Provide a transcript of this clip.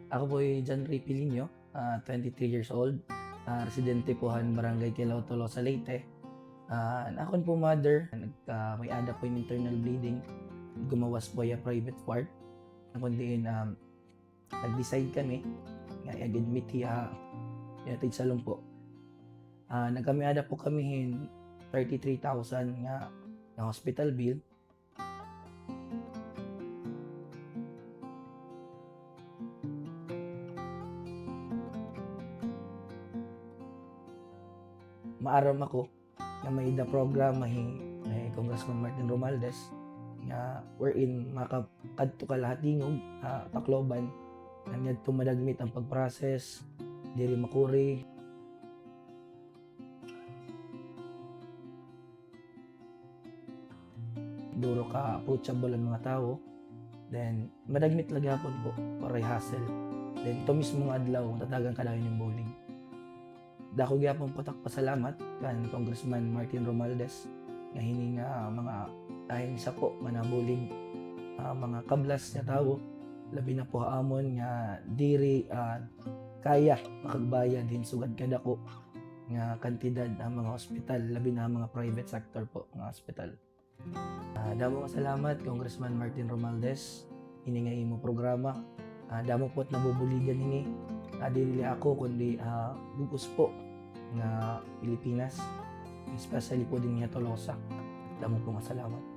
Ako po ay John Ray Pilinio, 23 years old, residente po han Barangay Kilaw, Tolosa, Leyte. Akon po mother, may ada po yung internal bleeding, gumawas po yung private part. Akon din, nag-decide kami, nga i-admit hiya, yatid sa po. Nagkamiada po kami hin 33,000 nga hospital bill. Maaram ako nga may ida programa ni Congressman Martin Romualdez nga wherein makakadto ka lahat dingog Tacloban nga tumadagmit ang pag-process diri makuri duro ka approachable ang mga tao, then madagmit lagi hapon po para hassle, then to mismo nga adlaw tatagan ka lang yung bowling. Dako gyapon patak pasalamat kan Congressman Martin Romualdez nga hini nga mga ayon sa po manabulig mga kablas nga tawo, labi na po amon nga diri kaya makagbayad din sugad kadako nga kantidad ang mga ospital, labi na mga private sector po nga ospital. Damo nga salamat Congressman Martin Romualdez hini nga imo programa. Damo po't nabubuligan hini dili ako kundi bugos po nga Pilipinas, especially po din nga Tolosa. Damo po nga salamat.